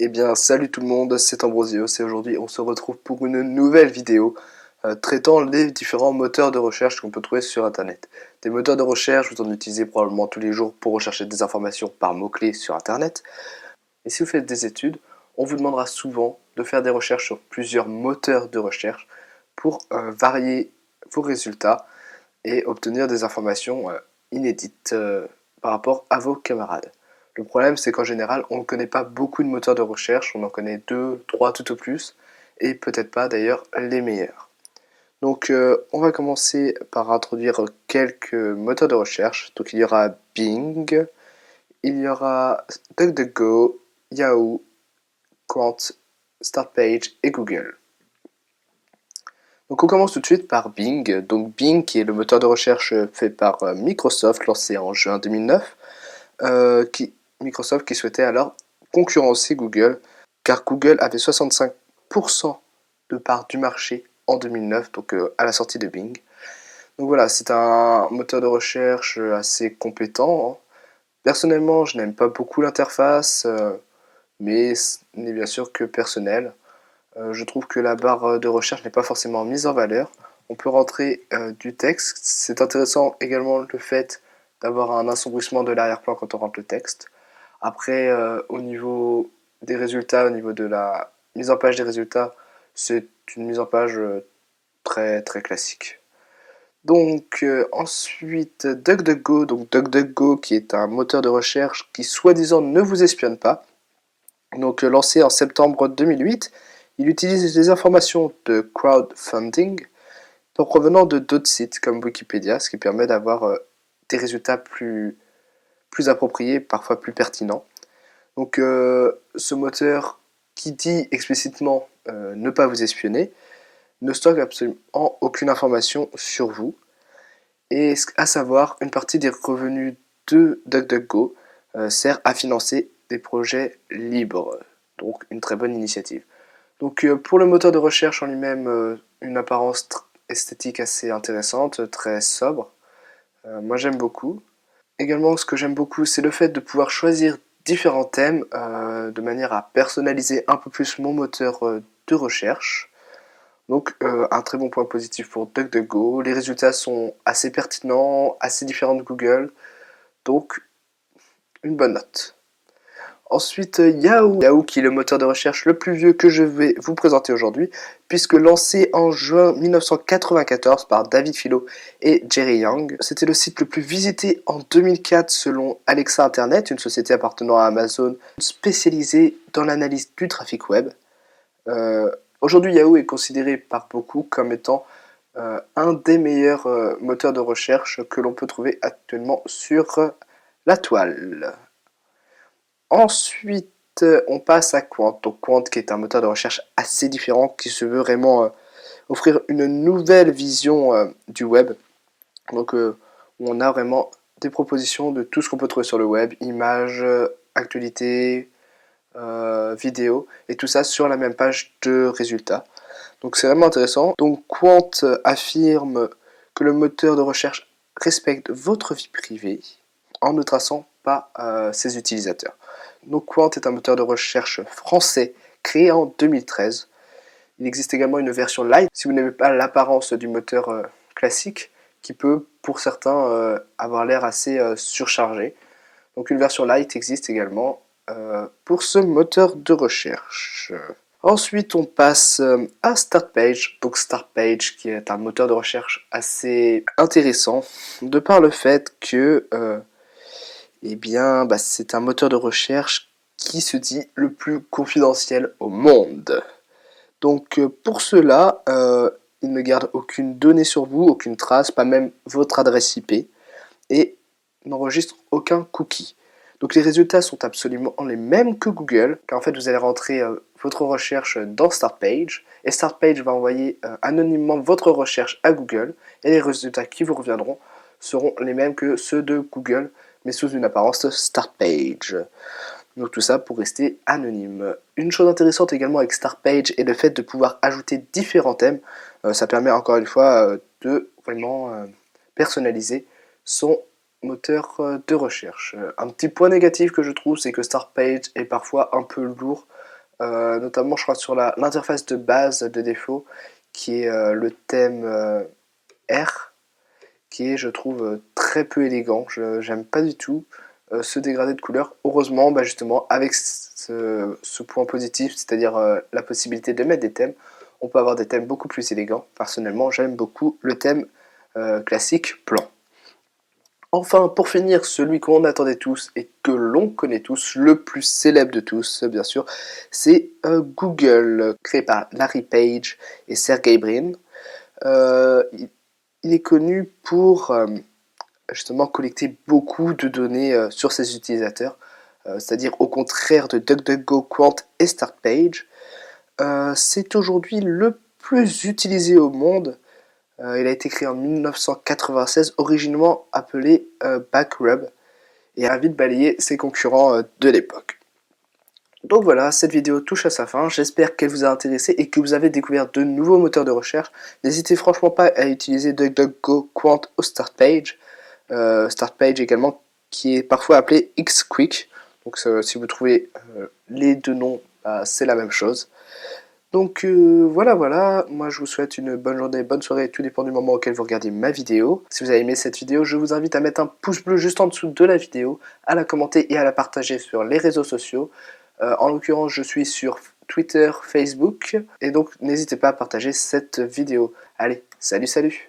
Eh bien, salut tout le monde, c'est Ambrosio, et aujourd'hui on se retrouve pour une nouvelle vidéo traitant les différents moteurs de recherche qu'on peut trouver sur internet. Des moteurs de recherche, vous en utilisez probablement tous les jours pour rechercher des informations par mots-clés sur internet. Et si vous faites des études, on vous demandera souvent de faire des recherches sur plusieurs moteurs de recherche pour varier vos résultats et obtenir des informations inédites par rapport à vos camarades. Le problème, c'est qu'en général, on ne connaît pas beaucoup de moteurs de recherche, on en connaît 2, 3 tout au plus, et peut-être pas d'ailleurs les meilleurs. Donc on va commencer par introduire quelques moteurs de recherche. Donc il y aura Bing, il y aura DuckDuckGo, Yahoo, Qwant, Startpage et Google. Donc on commence tout de suite par Bing. Donc Bing, qui est le moteur de recherche fait par Microsoft, lancé en juin 2009, Microsoft qui souhaitait alors concurrencer Google, car Google avait 65% de part du marché en 2009, donc à la sortie de Bing. Donc voilà, c'est un moteur de recherche assez compétent, hein. Personnellement, je n'aime pas beaucoup l'interface, mais ce n'est bien sûr que personnel. Je trouve que la barre de recherche n'est pas forcément mise en valeur. On peut rentrer du texte. C'est intéressant également le fait d'avoir un assombrissement de l'arrière-plan quand on rentre le texte. Après, au niveau des résultats, au niveau de la mise en page des résultats, c'est une mise en page très très classique. Donc ensuite DuckDuckGo, donc DuckDuckGo qui est un moteur de recherche qui soi-disant ne vous espionne pas. Donc lancé en septembre 2008, il utilise les informations de crowdfunding provenant de d'autres sites comme Wikipédia, ce qui permet d'avoir des résultats plus appropriés, parfois plus pertinents. Donc ce moteur qui dit explicitement ne pas vous espionner ne stocke absolument aucune information sur vous. Et à savoir, une partie des revenus de DuckDuckGo sert à financer des projets libres. Donc une très bonne initiative. Donc pour le moteur de recherche en lui-même, une apparence esthétique assez intéressante, très sobre. Moi j'aime beaucoup. Également ce que j'aime beaucoup c'est le fait de pouvoir choisir différents thèmes de manière à personnaliser un peu plus mon moteur de recherche. Donc un très bon point positif pour DuckDuckGo. Les résultats sont assez pertinents, assez différents de Google. Donc une bonne note. Ensuite, Yahoo. Yahoo qui est le moteur de recherche le plus vieux que je vais vous présenter aujourd'hui, puisque lancé en juin 1994 par David Philo et Jerry Yang. C'était le site le plus visité en 2004 selon Alexa Internet, une société appartenant à Amazon spécialisée dans l'analyse du trafic web. Aujourd'hui, Yahoo est considéré par beaucoup comme étant un des meilleurs moteurs de recherche que l'on peut trouver actuellement sur la toile. Ensuite, on passe à Qwant. Donc Qwant qui est un moteur de recherche assez différent qui se veut vraiment offrir une nouvelle vision du web. Donc on a vraiment des propositions de tout ce qu'on peut trouver sur le web, images, actualités, vidéos, et tout ça sur la même page de résultats. Donc c'est vraiment intéressant. Donc Qwant affirme que le moteur de recherche respecte votre vie privée en ne traçant pas ses utilisateurs. Donc Qwant est un moteur de recherche français créé en 2013. Il existe également une version light si vous n'aimez pas l'apparence du moteur classique qui peut pour certains avoir l'air assez surchargé. Donc une version light existe également pour ce moteur de recherche. Ensuite, on passe à Startpage. Donc Startpage, qui est un moteur de recherche assez intéressant, de par le fait que, eh bien, c'est un moteur de recherche qui se dit le plus confidentiel au monde. Donc pour cela, il ne garde aucune donnée sur vous, aucune trace, pas même votre adresse IP, et n'enregistre aucun cookie. Donc les résultats sont absolument les mêmes que Google, car en fait vous allez rentrer votre recherche dans Startpage, et Startpage va envoyer anonymement votre recherche à Google, et les résultats qui vous reviendront seront les mêmes que ceux de Google, mais sous une apparence Startpage. Donc tout ça pour rester anonyme. Une chose intéressante également avec Startpage est le fait de pouvoir ajouter différents thèmes. Ça permet encore une fois de vraiment personnaliser son moteur de recherche. Un petit point négatif que je trouve, c'est que Startpage est parfois un peu lourd notamment je crois sur l'interface de base de défaut qui est le thème R, qui est je trouve très peu élégant, j'aime pas du tout ce dégradé de couleurs. Heureusement justement avec ce point positif, c'est-à-dire la possibilité de mettre des thèmes, on peut avoir des thèmes beaucoup plus élégants. Personnellement j'aime beaucoup le thème classique blanc. Enfin, pour finir, celui qu'on attendait tous et que l'on connaît tous, le plus célèbre de tous, bien sûr, c'est Google, créé par Larry Page et Sergey Brin. Il est connu pour justement collecter beaucoup de données sur ses utilisateurs, c'est-à-dire au contraire de DuckDuckGo, Quant et StartPage. C'est aujourd'hui le plus utilisé au monde. Il a été créé en 1996, originellement appelé Backrub, et a vite balayé ses concurrents de l'époque. Donc voilà, cette vidéo touche à sa fin, j'espère qu'elle vous a intéressé et que vous avez découvert de nouveaux moteurs de recherche. N'hésitez franchement pas à utiliser DuckDuckGo, Quant ou StartPage. StartPage également, qui est parfois appelé Xquick. Donc si vous trouvez les deux noms, c'est la même chose. Donc voilà, moi je vous souhaite une bonne journée, bonne soirée, tout dépend du moment auquel vous regardez ma vidéo. Si vous avez aimé cette vidéo, je vous invite à mettre un pouce bleu juste en dessous de la vidéo, à la commenter et à la partager sur les réseaux sociaux. En l'occurrence, je suis sur Twitter, Facebook, et donc n'hésitez pas à partager cette vidéo. Allez, salut!